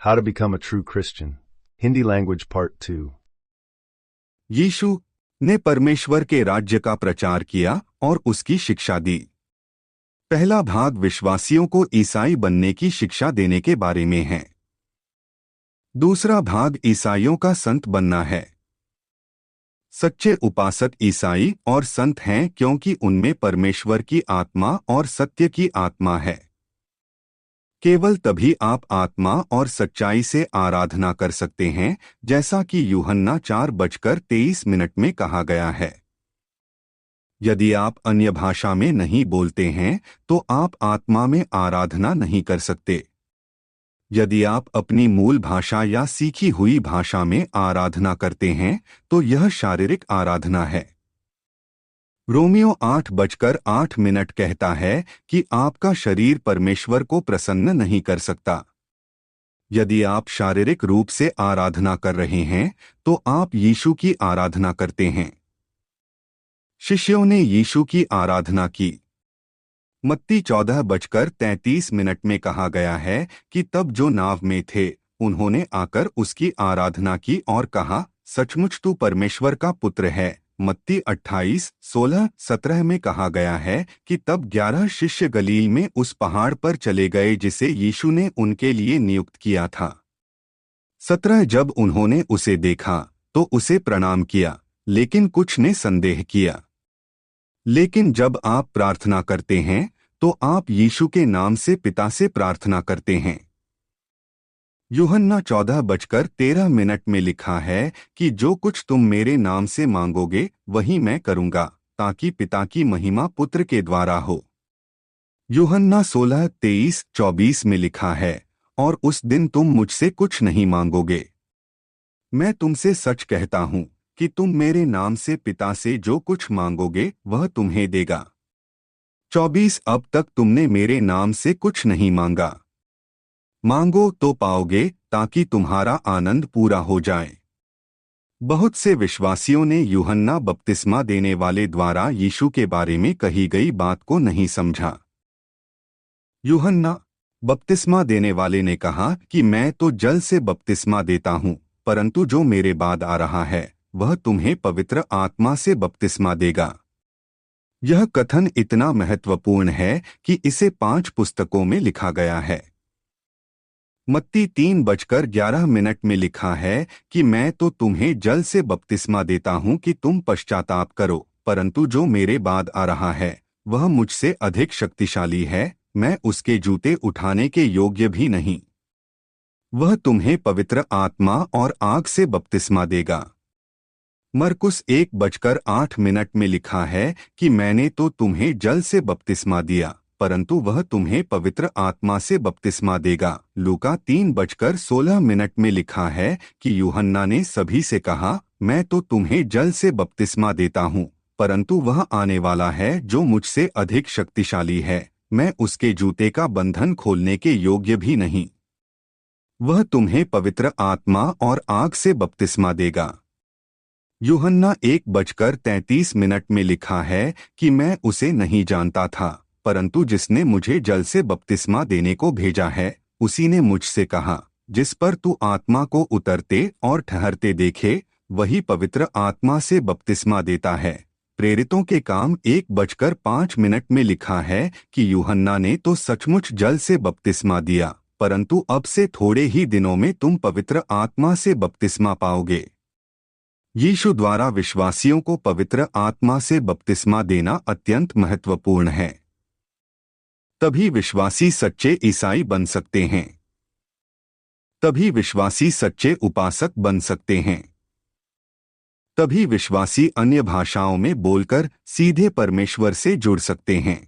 How to Become a True Christian. Hindi Language Part 2. यीशु ने परमेश्वर के राज्य का प्रचार किया और उसकी शिक्षा दी। पहला भाग विश्वासियों को ईसाई बनने की शिक्षा देने के बारे में है। दूसरा भाग ईसाइयों का संत बनना है। सच्चे उपासक ईसाई और संत हैं क्योंकि उनमें परमेश्वर की आत्मा और सत्य की आत्मा है। केवल तभी आप आत्मा और सच्चाई से आराधना कर सकते हैं, जैसा कि यूहन्ना 4:23 में कहा गया है। यदि आप अन्य भाषा में नहीं बोलते हैं तो आप आत्मा में आराधना नहीं कर सकते। यदि आप अपनी मूल भाषा या सीखी हुई भाषा में आराधना करते हैं तो यह शारीरिक आराधना है। रोमियो 8:8 कहता है कि आपका शरीर परमेश्वर को प्रसन्न नहीं कर सकता। यदि आप शारीरिक रूप से आराधना कर रहे हैं तो आप यीशु की आराधना करते हैं। शिष्यों ने यीशु की आराधना की। मत्ती 14:33 में कहा गया है कि तब जो नाव में थे उन्होंने आकर उसकी आराधना की और कहा, सचमुच तू परमेश्वर का पुत्र है। मत्ती 28:16-17 में कहा गया है कि तब 11 शिष्य गलील में उस पहाड़ पर चले गए जिसे यीशु ने उनके लिए नियुक्त किया था। 17 जब उन्होंने उसे देखा तो उसे प्रणाम किया, लेकिन कुछ ने संदेह किया। लेकिन जब आप प्रार्थना करते हैं तो आप यीशु के नाम से पिता से प्रार्थना करते हैं। यूहन्ना 14:13 में लिखा है कि जो कुछ तुम मेरे नाम से मांगोगे वही मैं करूंगा, ताकि पिता की महिमा पुत्र के द्वारा हो। यूहन्ना 16:23-24 में लिखा है, और उस दिन तुम मुझसे कुछ नहीं मांगोगे। मैं तुमसे सच कहता हूं कि तुम मेरे नाम से पिता से जो कुछ मांगोगे वह तुम्हें देगा। 24 अब तक तुमने मेरे नाम से कुछ नहीं मांगा। मांगो तो पाओगे, ताकि तुम्हारा आनंद पूरा हो जाए। बहुत से विश्वासियों ने यूहन्ना बपतिस्मा देने वाले द्वारा यीशु के बारे में कही गई बात को नहीं समझा। यूहन्ना बपतिस्मा देने वाले ने कहा कि मैं तो जल से बपतिस्मा देता हूं, परंतु जो मेरे बाद आ रहा है वह तुम्हें पवित्र आत्मा से बपतिस्मा देगा। यह कथन इतना महत्वपूर्ण है कि इसे 5 पुस्तकों में लिखा गया है। मत्ती 3:11 में लिखा है कि मैं तो तुम्हें जल से बपतिस्मा देता हूं कि तुम पश्चाताप करो, परंतु जो मेरे बाद आ रहा है वह मुझसे अधिक शक्तिशाली है, मैं उसके जूते उठाने के योग्य भी नहीं। वह तुम्हें पवित्र आत्मा और आग से बपतिस्मा देगा। मरकुस 1:8 में लिखा है कि मैंने तो तुम्हें जल से बपतिस्मा दिया, परंतु वह तुम्हें पवित्र आत्मा से बपतिस्मा देगा। लूका 3:16 में लिखा है कि यूहन्ना ने सभी से कहा, मैं तो तुम्हें जल से बपतिस्मा देता हूँ, परंतु वह आने वाला है जो मुझसे अधिक शक्तिशाली है, मैं उसके जूते का बंधन खोलने के योग्य भी नहीं। वह तुम्हें पवित्र आत्मा और आग से बपतिस्मा देगा। यूहन्ना 1:33 में लिखा है कि मैं उसे नहीं जानता था, परंतु जिसने मुझे जल से बपतिस्मा देने को भेजा है उसी ने मुझसे कहा, जिस पर तू आत्मा को उतरते और ठहरते देखे वही पवित्र आत्मा से बपतिस्मा देता है। प्रेरितों के काम 1:5 में लिखा है कि यूहन्ना ने तो सचमुच जल से बपतिस्मा दिया, परंतु अब से थोड़े ही दिनों में तुम पवित्र आत्मा से बपतिस्मा पाओगे। यीशु द्वारा विश्वासियों को पवित्र आत्मा से बपतिस्मा देना अत्यंत महत्वपूर्ण है। तभी विश्वासी सच्चे ईसाई बन सकते हैं। तभी विश्वासी सच्चे उपासक बन सकते हैं। तभी विश्वासी अन्य भाषाओं में बोलकर सीधे परमेश्वर से जुड़ सकते हैं।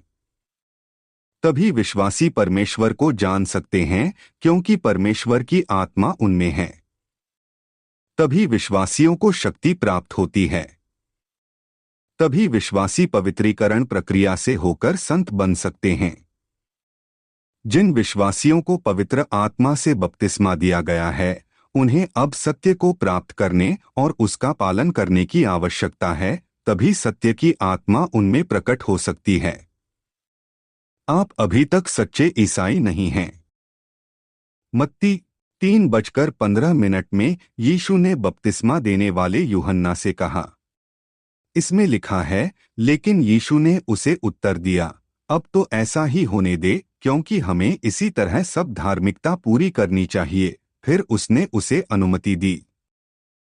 तभी विश्वासी परमेश्वर को जान सकते हैं क्योंकि परमेश्वर की आत्मा उनमें है। तभी विश्वासियों को शक्ति प्राप्त होती है। तभी विश्वासी पवित्रीकरण प्रक्रिया से होकर संत बन सकते हैं। जिन विश्वासियों को पवित्र आत्मा से बपतिस्मा दिया गया है उन्हें अब सत्य को प्राप्त करने और उसका पालन करने की आवश्यकता है, तभी सत्य की आत्मा उनमें प्रकट हो सकती है। आप अभी तक सच्चे ईसाई नहीं हैं। मत्ती 3:15 में यीशु ने बपतिस्मा देने वाले यूहन्ना से कहा। इसमें लिखा है, लेकिन यीशु ने उसे उत्तर दिया, अब तो ऐसा ही होने दे, क्योंकि हमें इसी तरह सब धार्मिकता पूरी करनी चाहिए। फिर उसने उसे अनुमति दी।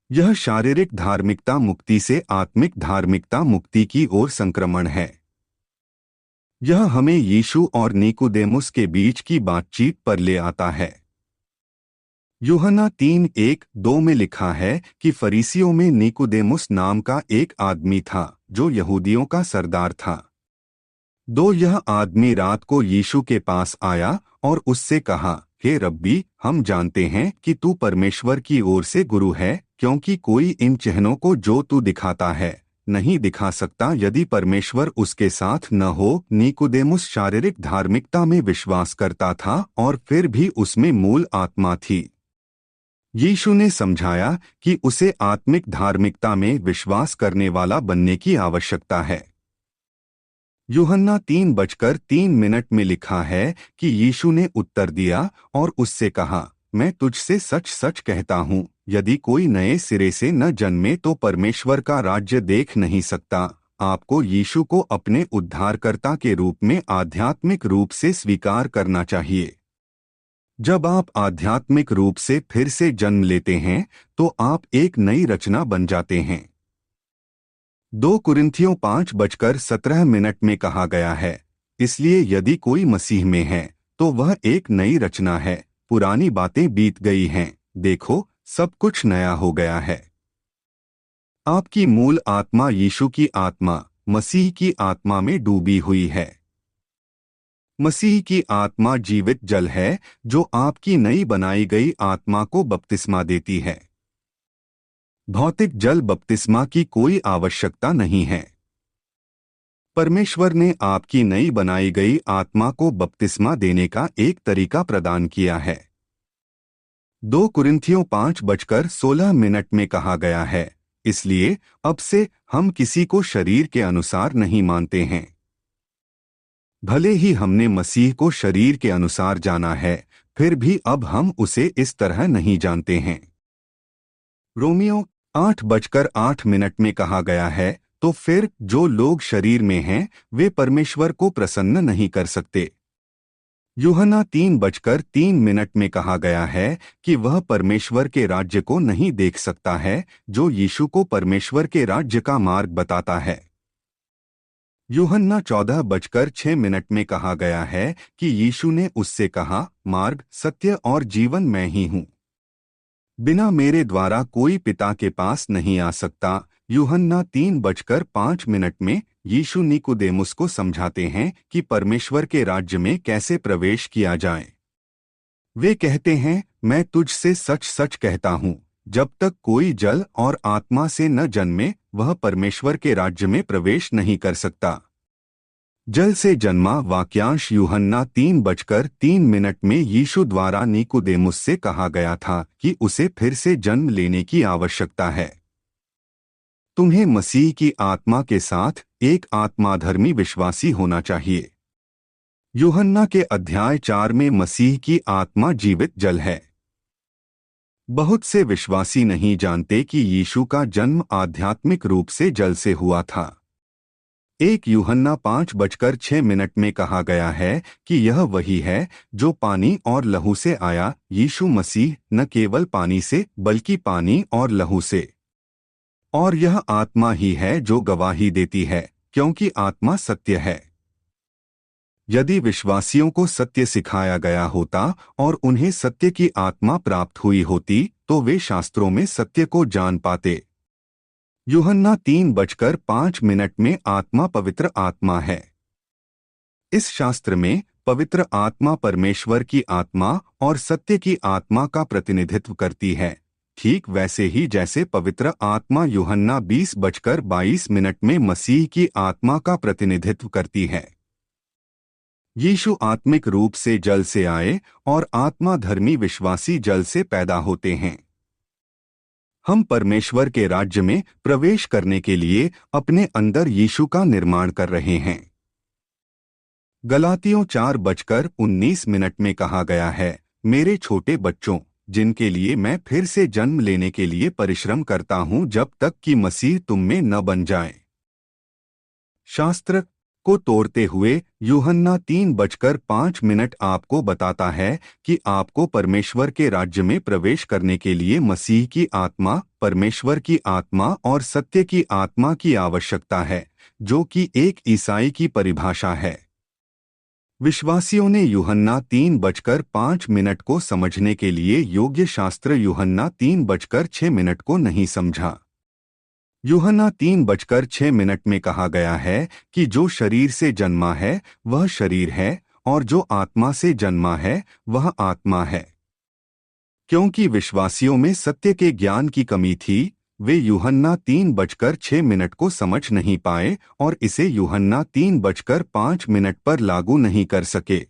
यह शारीरिक धार्मिकता मुक्ति से आत्मिक धार्मिकता मुक्ति की ओर संक्रमण है। यह हमें यीशु और निकोदेमुस के बीच की बातचीत पर ले आता है। यूहन्ना 3:1-2 में लिखा है कि फरीसियों में निकोदेमुस नाम का एक आदमी था, जो यहूदियों का सरदार था। यह आदमी रात को यीशु के पास आया और उससे कहा, हे रब्बी, हम जानते हैं कि तू परमेश्वर की ओर से गुरु है, क्योंकि कोई इन चिन्हों को जो तू दिखाता है नहीं दिखा सकता यदि परमेश्वर उसके साथ न हो। निकोदेमुस शारीरिक धार्मिकता में विश्वास करता था और फिर भी उसमें मूल आत्मा थी। यीशु ने समझाया कि उसे आत्मिक धार्मिकता में विश्वास करने वाला बनने की आवश्यकता है। यूहन्ना 3:3 में लिखा है कि यीशु ने उत्तर दिया और उससे कहा, मैं तुझसे सच सच कहता हूँ, यदि कोई नए सिरे से न जन्मे तो परमेश्वर का राज्य देख नहीं सकता। आपको यीशु को अपने उद्धारकर्ता के रूप में आध्यात्मिक रूप से स्वीकार करना चाहिए। जब आप आध्यात्मिक रूप से फिर से जन्म लेते हैं तो आप एक नई रचना बन जाते हैं। 2 कुरिन्थियों 5:17 में कहा गया है, इसलिए यदि कोई मसीह में है तो वह एक नई रचना है, पुरानी बातें बीत गई हैं, देखो सब कुछ नया हो गया है। आपकी मूल आत्मा यीशु की आत्मा, मसीह की आत्मा में डूबी हुई है। मसीह की आत्मा जीवित जल है जो आपकी नई बनाई गई आत्मा को बपतिस्मा देती है। भौतिक जल बपतिस्मा की कोई आवश्यकता नहीं है। परमेश्वर ने आपकी नई बनाई गई आत्मा को बपतिस्मा देने का एक तरीका प्रदान किया है। 2 कुरिन्थियों 5:16 में कहा गया है, इसलिए अब से हम किसी को शरीर के अनुसार नहीं मानते हैं। भले ही हमने मसीह को शरीर के अनुसार जाना है, फिर भी अब हम उसे इस तरह नहीं जानते हैं। रोमियो 8:8 में कहा गया है, तो फिर जो लोग शरीर में हैं वे परमेश्वर को प्रसन्न नहीं कर सकते। यूहन्ना 3:3 में कहा गया है कि वह परमेश्वर के राज्य को नहीं देख सकता है जो यीशु को परमेश्वर के राज्य का मार्ग बताता है। यूहन्ना 14:6 में कहा गया है कि यीशु ने उससे कहा, मार्ग, सत्य और जीवन मैं ही हूँ। बिना मेरे द्वारा कोई पिता के पास नहीं आ सकता। यूहन्ना 3:5 में यीशु निकोदेमुस को समझाते हैं कि परमेश्वर के राज्य में कैसे प्रवेश किया जाए। वे कहते हैं, मैं तुझसे सच सच कहता हूँ, जब तक कोई जल और आत्मा से न जन्मे वह परमेश्वर के राज्य में प्रवेश नहीं कर सकता। जल से जन्मा वाक्यांश यूहन्ना 3:3 में यीशु द्वारा निकोदेमुस से कहा गया था कि उसे फिर से जन्म लेने की आवश्यकता है। तुम्हें मसीह की आत्मा के साथ एक आत्माधर्मी विश्वासी होना चाहिए। यूहन्ना के अध्याय 4 में मसीह की आत्मा जीवित जल है। बहुत से विश्वासी नहीं जानते कि यीशु का जन्म आध्यात्मिक रूप से जल से हुआ था। 1 यूहन्ना 5:6 में कहा गया है कि यह वही है जो पानी और लहू से आया, यीशु मसीह न केवल पानी से बल्कि पानी और लहू से। और यह आत्मा ही है जो गवाही देती है, क्योंकि आत्मा सत्य है। यदि विश्वासियों को सत्य सिखाया गया होता और उन्हें सत्य की आत्मा प्राप्त हुई होती तो वे शास्त्रों में सत्य को जान पाते। यूहन्ना 3:5 में आत्मा पवित्र आत्मा है। इस शास्त्र में पवित्र आत्मा परमेश्वर की आत्मा और सत्य की आत्मा का प्रतिनिधित्व करती है, ठीक वैसे ही जैसे पवित्र आत्मा यूहन्ना 20:22 में मसीह की आत्मा का प्रतिनिधित्व करती है। यीशु आत्मिक रूप से जल से आए और आत्मा धर्मी विश्वासी जल से पैदा होते हैं। हम परमेश्वर के राज्य में प्रवेश करने के लिए अपने अंदर यीशु का निर्माण कर रहे हैं। गलातियों 4:19 में कहा गया है, मेरे छोटे बच्चों, जिनके लिए मैं फिर से जन्म लेने के लिए परिश्रम करता हूं जब तक कि मसीह तुम में न बन जाए। शास्त्र को तोड़ते हुए यूहन्ना 3:05 आपको बताता है कि आपको परमेश्वर के राज्य में प्रवेश करने के लिए मसीह की आत्मा, परमेश्वर की आत्मा और सत्य की आत्मा की आवश्यकता है, जो कि एक ईसाई की परिभाषा है। विश्वासियों ने यूहन्ना 3:05 को समझने के लिए योग्य शास्त्र यूहन्ना 3:06 को नहीं समझा। यूहन्ना 3:06 में कहा गया है कि जो शरीर से जन्मा है वह शरीर है और जो आत्मा से जन्मा है वह आत्मा है। क्योंकि विश्वासियों में सत्य के ज्ञान की कमी थी, वे यूहन्ना 3:06 को समझ नहीं पाए और इसे यूहन्ना 3:05 पर लागू नहीं कर सके।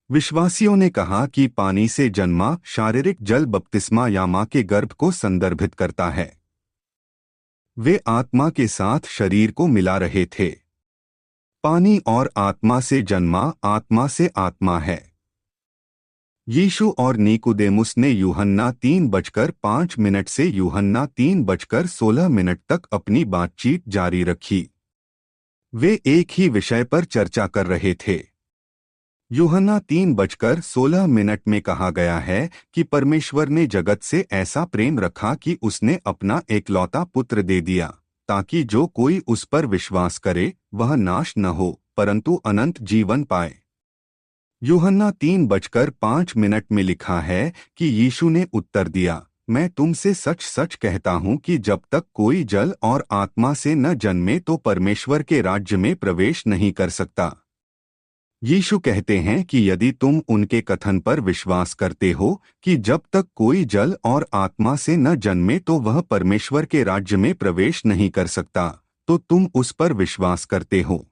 विश्वासियों ने कहा कि पानी से जन्मा शारीरिक जल बपतिस्मा या मां के गर्भ को संदर्भित करता है। वे आत्मा के साथ शरीर को मिला रहे थे। पानी और आत्मा से जन्मा आत्मा से आत्मा है। यीशु और नीकुदेमुस ने यूहन्ना 3:05 से यूहन्ना 3:16 तक अपनी बातचीत जारी रखी। वे एक ही विषय पर चर्चा कर रहे थे। यूहन्ना 3:16 में कहा गया है कि परमेश्वर ने जगत से ऐसा प्रेम रखा कि उसने अपना एकलौता पुत्र दे दिया, ताकि जो कोई उस पर विश्वास करे वह नाश न हो परंतु अनंत जीवन पाए। यूहन्ना 3:05 में लिखा है कि यीशु ने उत्तर दिया, मैं तुमसे सच सच कहता हूँ कि जब तक कोई जल और आत्मा से न जन्मे तो परमेश्वर के राज्य में प्रवेश नहीं कर सकता। यीशु कहते हैं कि यदि तुम उनके कथन पर विश्वास करते हो कि जब तक कोई जल और आत्मा से न जन्मे तो वह परमेश्वर के राज्य में प्रवेश नहीं कर सकता, तो तुम उस पर विश्वास करते हो।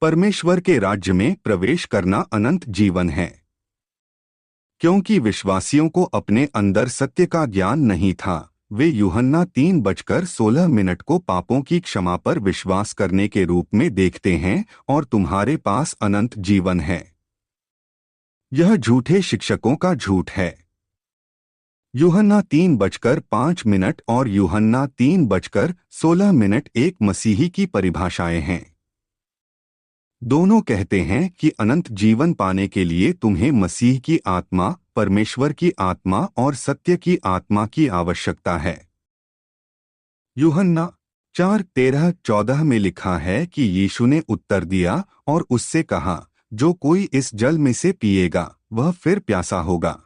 परमेश्वर के राज्य में प्रवेश करना अनंत जीवन है। क्योंकि विश्वासियों को अपने अंदर सत्य का ज्ञान नहीं था, वे यूहन्ना 3:16 को पापों की क्षमा पर विश्वास करने के रूप में देखते हैं और तुम्हारे पास अनंत जीवन है। यह झूठे शिक्षकों का झूठ है। यूहन्ना 3:05 और यूहन्ना 3:16 एक मसीही की परिभाषाएं हैं। दोनों कहते हैं कि अनंत जीवन पाने के लिए तुम्हें मसीह की आत्मा, परमेश्वर की आत्मा और सत्य की आत्मा की आवश्यकता है। यूहन्ना 4:13-14 में लिखा है कि यीशु ने उत्तर दिया और उससे कहा, जो कोई इस जल में से पिएगा वह फिर प्यासा होगा।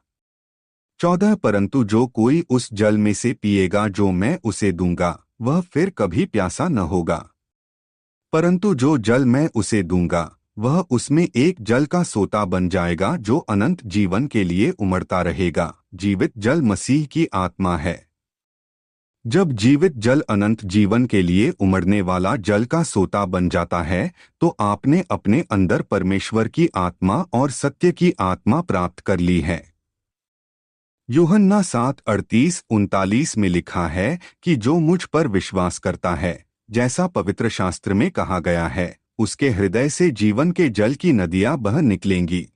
14 परंतु जो कोई उस जल में से पिएगा जो मैं उसे दूंगा वह फिर कभी प्यासा न होगा, परंतु जो जल मैं उसे दूंगा वह उसमें एक जल का सोता बन जाएगा जो अनंत जीवन के लिए उमड़ता रहेगा। जीवित जल मसीह की आत्मा है। जब जीवित जल अनंत जीवन के लिए उमड़ने वाला जल का सोता बन जाता है तो आपने अपने अंदर परमेश्वर की आत्मा और सत्य की आत्मा प्राप्त कर ली है। यूहन्ना 7:38-39 में लिखा है कि जो मुझ पर विश्वास करता है, जैसा पवित्र शास्त्र में कहा गया है, उसके हृदय से जीवन के जल की नदियां बह निकलेंगी।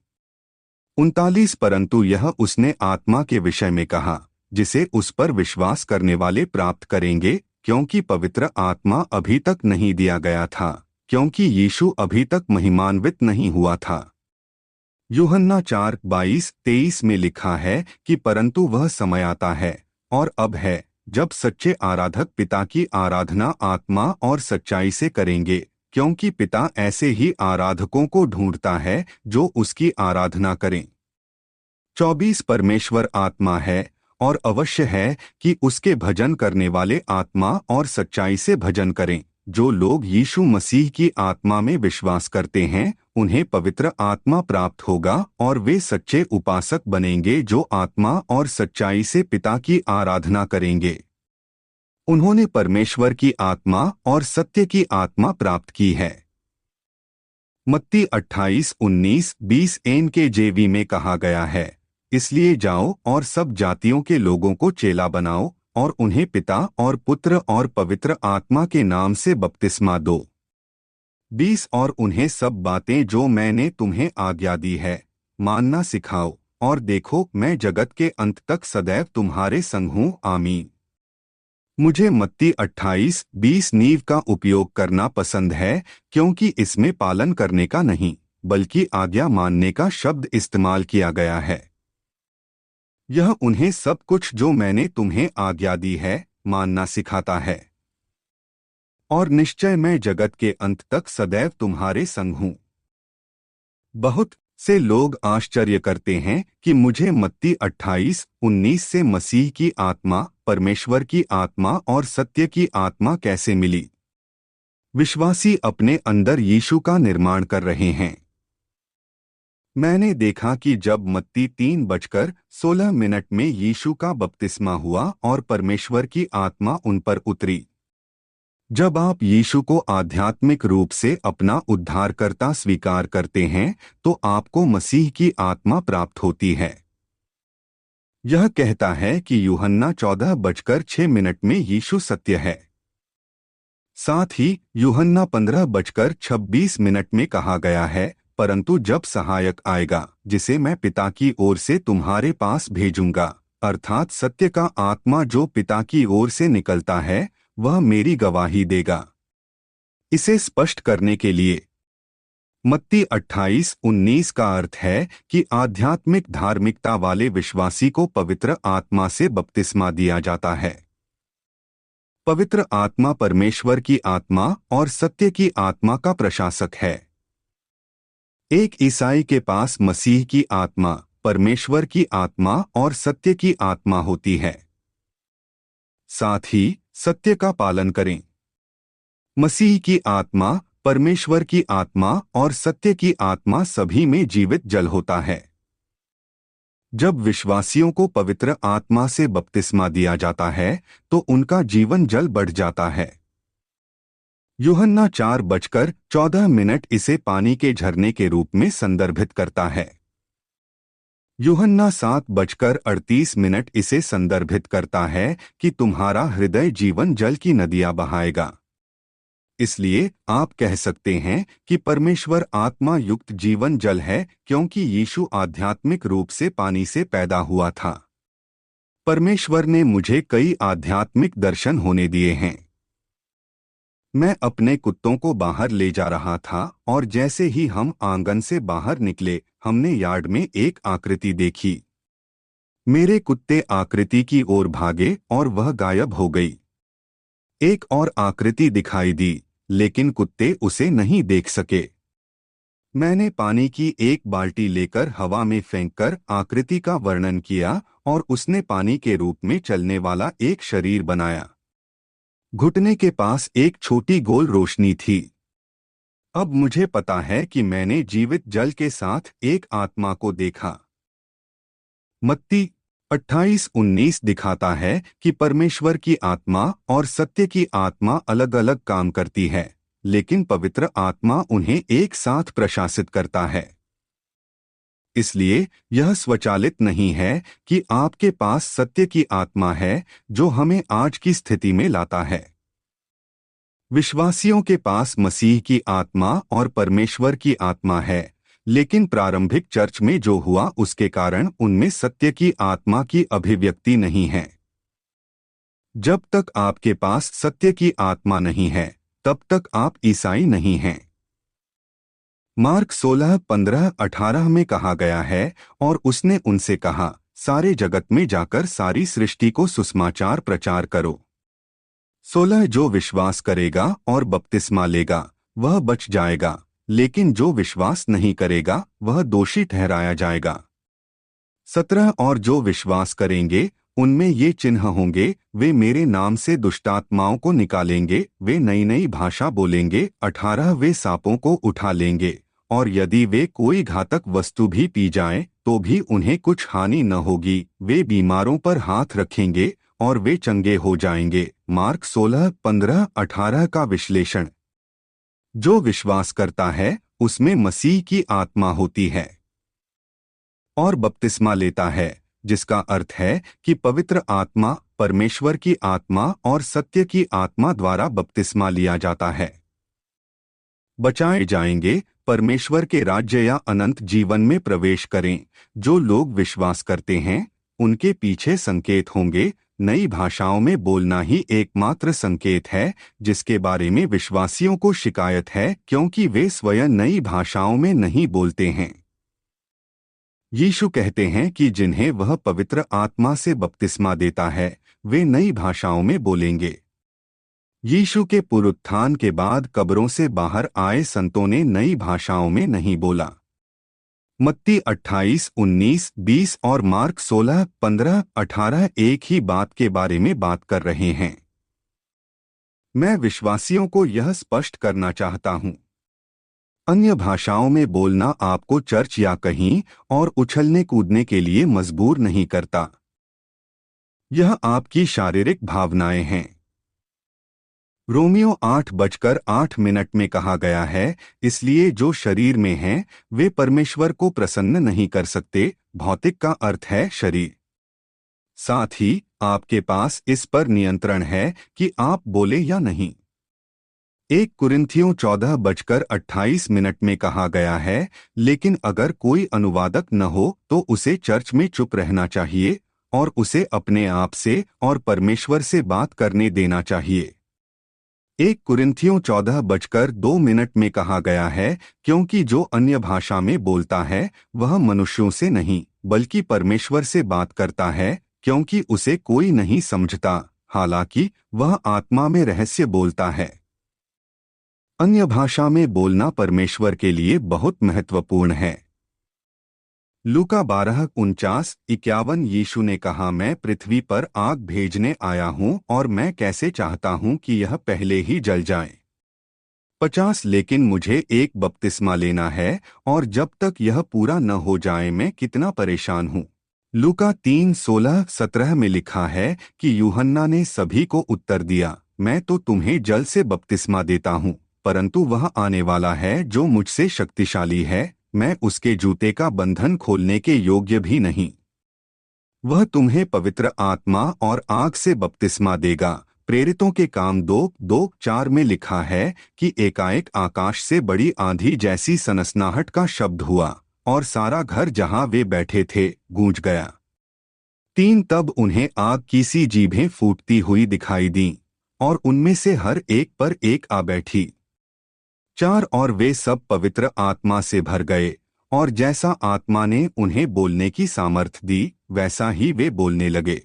39 परंतु यह उसने आत्मा के विषय में कहा, जिसे उस पर विश्वास करने वाले प्राप्त करेंगे, क्योंकि पवित्र आत्मा अभी तक नहीं दिया गया था, क्योंकि यीशु अभी तक महिमान्वित नहीं हुआ था। यूहन्ना 4:22-23 में लिखा है कि परंतु वह समय आता है और अब है जब सच्चे आराधक पिता की आराधना आत्मा और सच्चाई से करेंगे, क्योंकि पिता ऐसे ही आराधकों को ढूंढता है जो उसकी आराधना करें। 24 परमेश्वर आत्मा है और अवश्य है कि उसके भजन करने वाले आत्मा और सच्चाई से भजन करें। जो लोग यीशु मसीह की आत्मा में विश्वास करते हैं उन्हें पवित्र आत्मा प्राप्त होगा और वे सच्चे उपासक बनेंगे जो आत्मा और सच्चाई से पिता की आराधना करेंगे। उन्होंने परमेश्वर की आत्मा और सत्य की आत्मा प्राप्त की है। मत्ती 28:19-20 NKJV में कहा गया है, इसलिए जाओ और सब जातियों के लोगों को चेला बनाओ और उन्हें पिता और पुत्र और पवित्र आत्मा के नाम से बपतिस्मा दो। 20 और उन्हें सब बातें जो मैंने तुम्हें आज्ञा दी है मानना सिखाओ और देखो मैं जगत के अंत तक सदैव तुम्हारे संग हूँ। आमीन। मुझे मत्ती 28:20 नीव का उपयोग करना पसंद है, क्योंकि इसमें पालन करने का नहीं बल्कि आज्ञा मानने का शब्द इस्तेमाल किया गया है। यह उन्हें सब कुछ जो मैंने तुम्हें आज्ञा दी है मानना सिखाता है। और निश्चय मैं जगत के अंत तक सदैव तुम्हारे संग हूँ। बहुत से लोग आश्चर्य करते हैं कि मुझे मत्ती 28:19 से मसीह की आत्मा, परमेश्वर की आत्मा और सत्य की आत्मा कैसे मिली। विश्वासी अपने अंदर यीशु का निर्माण कर रहे हैं। मैंने देखा कि जब मत्ती 3:16 में यीशु का बपतिस्मा हुआ और परमेश्वर की आत्मा उन पर उतरी। जब आप यीशु को आध्यात्मिक रूप से अपना उद्धारकर्ता स्वीकार करते हैं तो आपको मसीह की आत्मा प्राप्त होती है। यह कहता है कि यूहन्ना 14:6 में यीशु सत्य है। साथ ही यूहन्ना 15:26 में कहा गया है, परंतु जब सहायक आएगा जिसे मैं पिता की ओर से तुम्हारे पास भेजूंगा, अर्थात सत्य का आत्मा जो पिता की ओर से निकलता है, वह मेरी गवाही देगा। इसे स्पष्ट करने के लिए मत्ती 28:19 का अर्थ है कि आध्यात्मिक धार्मिकता वाले विश्वासी को पवित्र आत्मा से बपतिस्मा दिया जाता है। पवित्र आत्मा परमेश्वर की आत्मा और सत्य की आत्मा का प्रशासक है। एक ईसाई के पास मसीह की आत्मा, परमेश्वर की आत्मा और सत्य की आत्मा होती है। साथ ही सत्य का पालन करें। मसीह की आत्मा, परमेश्वर की आत्मा और सत्य की आत्मा सभी में जीवित जल होता है। जब विश्वासियों को पवित्र आत्मा से बपतिस्मा दिया जाता है तो उनका जीवन जल बढ़ जाता है। यूहन्ना 4:14 इसे पानी के झरने के रूप में संदर्भित करता है। यूहन्ना 7:38 इसे संदर्भित करता है कि तुम्हारा हृदय जीवन जल की नदियां बहाएगा। इसलिए आप कह सकते हैं कि परमेश्वर आत्मा युक्त जीवन जल है, क्योंकि यीशु आध्यात्मिक रूप से पानी से पैदा हुआ था। परमेश्वर ने मुझे कई आध्यात्मिक दर्शन होने दिए हैं। मैं अपने कुत्तों को बाहर ले जा रहा था और जैसे ही हम आंगन से बाहर निकले, हमने यार्ड में एक आकृति देखी। मेरे कुत्ते आकृति की ओर भागे और वह गायब हो गई। एक और आकृति दिखाई दी, लेकिन कुत्ते उसे नहीं देख सके। मैंने पानी की एक बाल्टी लेकर हवा में फेंककर आकृति का वर्णन किया और उसने पानी के रूप में चलने वाला एक शरीर बनाया। घुटने के पास एक छोटी गोल रोशनी थी। अब मुझे पता है कि मैंने जीवित जल के साथ एक आत्मा को देखा। मत्ती 28:19 दिखाता है कि परमेश्वर की आत्मा और सत्य की आत्मा अलग अलग काम करती है, लेकिन पवित्र आत्मा उन्हें एक साथ प्रशासित करता है। इसलिए यह स्वचालित नहीं है कि आपके पास सत्य की आत्मा है जो हमें आज की स्थिति में लाता है। विश्वासियों के पास मसीह की आत्मा और परमेश्वर की आत्मा है, लेकिन प्रारंभिक चर्च में जो हुआ उसके कारण उनमें सत्य की आत्मा की अभिव्यक्ति नहीं है। जब तक आपके पास सत्य की आत्मा नहीं है, तब तक आप ईसाई नहीं हैं। मार्क 16:15-18 में कहा गया है, और उसने उनसे कहा, सारे जगत में जाकर सारी सृष्टि को सुसमाचार प्रचार करो। 16 जो विश्वास करेगा और बपतिस्मा लेगा वह बच जाएगा, लेकिन जो विश्वास नहीं करेगा वह दोषी ठहराया जाएगा। 17 और जो विश्वास करेंगे उनमें ये चिन्ह होंगे, वे मेरे नाम से दुष्टात्माओं को निकालेंगे, वे नई नई भाषा बोलेंगे, 18 वे सांपों को उठा लेंगे, और यदि वे कोई घातक वस्तु भी पी जाएं तो भी उन्हें कुछ हानि न होगी, वे बीमारों पर हाथ रखेंगे और वे चंगे हो जाएंगे। मार्क 16:15-18 का विश्लेषण। जो विश्वास करता है उसमें मसीह की आत्मा होती है और बपतिस्मा लेता है, जिसका अर्थ है कि पवित्र आत्मा, परमेश्वर की आत्मा और सत्य की आत्मा द्वारा बपतिस्मा लिया जाता है। बचाए जाएंगे परमेश्वर के राज्य या अनंत जीवन में प्रवेश करें। जो लोग विश्वास करते हैं उनके पीछे संकेत होंगे। नई भाषाओं में बोलना ही एकमात्र संकेत है जिसके बारे में विश्वासियों को शिकायत है, क्योंकि वे स्वयं नई भाषाओं में नहीं बोलते हैं। यीशु कहते हैं कि जिन्हें वह पवित्र आत्मा से बपतिस्मा देता है वे नई भाषाओं में बोलेंगे। यीशु के पुनरुत्थान के बाद कब्रों से बाहर आए संतों ने नई भाषाओं में नहीं बोला। मत्ती 28, 19, 20 और मार्क 16, 15, 18 एक ही बात के बारे में बात कर रहे हैं। मैं विश्वासियों को यह स्पष्ट करना चाहता हूं, अन्य भाषाओं में बोलना आपको चर्च या कहीं और उछलने कूदने के लिए मजबूर नहीं करता। यह आपकी शारीरिक भावनाएं हैं। रोमियो 8:08 में कहा गया है, इसलिए जो शरीर में हैं वे परमेश्वर को प्रसन्न नहीं कर सकते। भौतिक का अर्थ है शरीर। साथ ही आपके पास इस पर नियंत्रण है कि आप बोले या नहीं। 1 कुरिन्थियों 14:28 में कहा गया है, लेकिन अगर कोई अनुवादक न हो तो उसे चर्च में चुप रहना चाहिए और उसे अपने आप से और परमेश्वर से बात करने देना चाहिए। 1 कुरिन्थियों 14:2 में कहा गया है, क्योंकि जो अन्य भाषा में बोलता है वह मनुष्यों से नहीं बल्कि परमेश्वर से बात करता है, क्योंकि उसे कोई नहीं समझता, हालांकि वह आत्मा में रहस्य बोलता है। अन्य भाषा में बोलना परमेश्वर के लिए बहुत महत्वपूर्ण है। लूका 12:49-51 यीशु ने कहा, मैं पृथ्वी पर आग भेजने आया हूं और मैं कैसे चाहता हूं कि यह पहले ही जल जाए। 50 लेकिन मुझे एक बपतिस्मा लेना है और जब तक यह पूरा न हो जाए मैं कितना परेशान हूं। लूका 3:16-17 में लिखा है कि यूहन्ना ने सभी को उत्तर दिया, मैं तो तुम्हें जल से बपतिस्मा देता हूं, परंतु वह आने वाला है जो मुझसे शक्तिशाली है, मैं उसके जूते का बंधन खोलने के योग्य भी नहीं। वह तुम्हें पवित्र आत्मा और आग से बपतिस्मा देगा। प्रेरितों के काम 2:2-4 में लिखा है कि एकाएक आकाश से बड़ी आंधी जैसी सनसनाहट का शब्द हुआ और सारा घर जहां वे बैठे थे गूंज गया। 3 तब उन्हें आग की सी जीभें फूटती हुई दिखाई दीं और उनमें से हर एक पर एक आ बैठी। 4 और वे सब पवित्र आत्मा से भर गए और जैसा आत्मा ने उन्हें बोलने की सामर्थ दी वैसा ही वे बोलने लगे।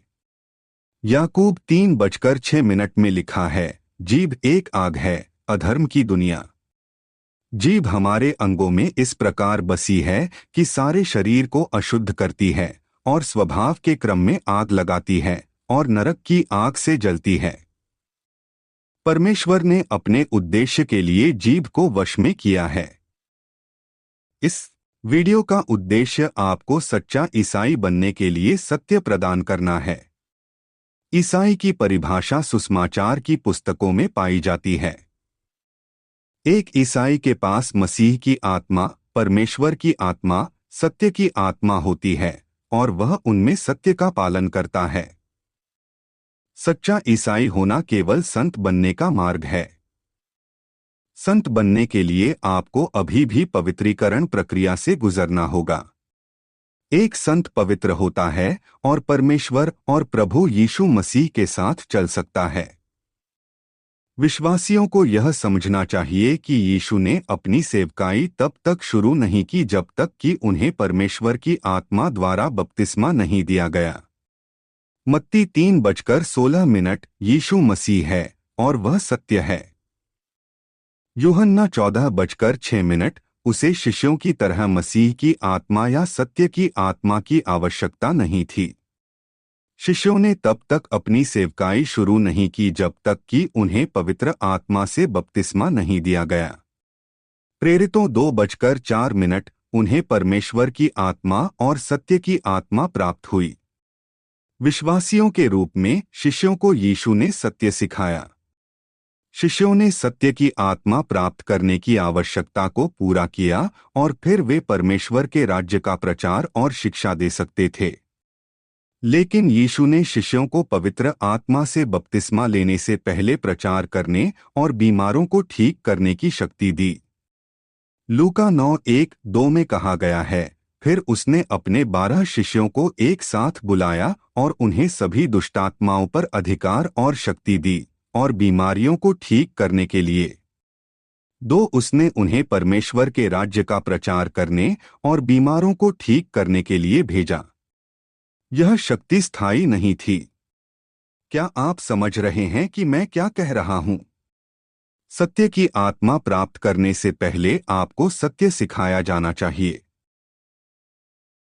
याकूब 3:6 में लिखा है, जीभ एक आग है, अधर्म की दुनिया। जीभ हमारे अंगों में इस प्रकार बसी है कि सारे शरीर को अशुद्ध करती है और स्वभाव के क्रम में आग लगाती है और नरक की आग से जलती है। परमेश्वर ने अपने उद्देश्य के लिए जीभ को वश में किया है। इस वीडियो का उद्देश्य आपको सच्चा ईसाई बनने के लिए सत्य प्रदान करना है। ईसाई की परिभाषा सुसमाचार की पुस्तकों में पाई जाती है। एक ईसाई के पास मसीह की आत्मा, परमेश्वर की आत्मा, सत्य की आत्मा होती है और वह उनमें सत्य का पालन करता है। सच्चा ईसाई होना केवल संत बनने का मार्ग है। संत बनने के लिए आपको अभी भी पवित्रीकरण प्रक्रिया से गुजरना होगा। एक संत पवित्र होता है और परमेश्वर और प्रभु यीशु मसीह के साथ चल सकता है। विश्वासियों को यह समझना चाहिए कि यीशु ने अपनी सेवकाई तब तक शुरू नहीं की जब तक कि उन्हें परमेश्वर की आत्मा द्वारा बपतिस्मा नहीं दिया गया। मत्ती 3:16 यीशु मसीह है और वह सत्य है। यूहन्ना 14:6 उसे शिष्यों की तरह मसीह की आत्मा या सत्य की आत्मा की आवश्यकता नहीं थी। शिष्यों ने तब तक अपनी सेवकाई शुरू नहीं की जब तक कि उन्हें पवित्र आत्मा से बपतिस्मा नहीं दिया गया। प्रेरितों 2:4 उन्हें परमेश्वर की आत्मा और सत्य की आत्मा प्राप्त हुई। विश्वासियों के रूप में शिष्यों को यीशु ने सत्य सिखाया। शिष्यों ने सत्य की आत्मा प्राप्त करने की आवश्यकता को पूरा किया और फिर वे परमेश्वर के राज्य का प्रचार और शिक्षा दे सकते थे। लेकिन यीशु ने शिष्यों को पवित्र आत्मा से बपतिस्मा लेने से पहले प्रचार करने और बीमारों को ठीक करने की शक्ति दी। लूका 9:1-2 में कहा गया है, फिर उसने अपने 12 शिष्यों को एक साथ बुलाया और उन्हें सभी दुष्टात्माओं पर अधिकार और शक्ति दी और बीमारियों को ठीक करने के लिए। 2 उसने उन्हें परमेश्वर के राज्य का प्रचार करने और बीमारों को ठीक करने के लिए भेजा। यह शक्ति स्थायी नहीं थी। क्या आप समझ रहे हैं कि मैं क्या कह रहा हूं? सत्य की आत्मा प्राप्त करने से पहले आपको सत्य सिखाया जाना चाहिए।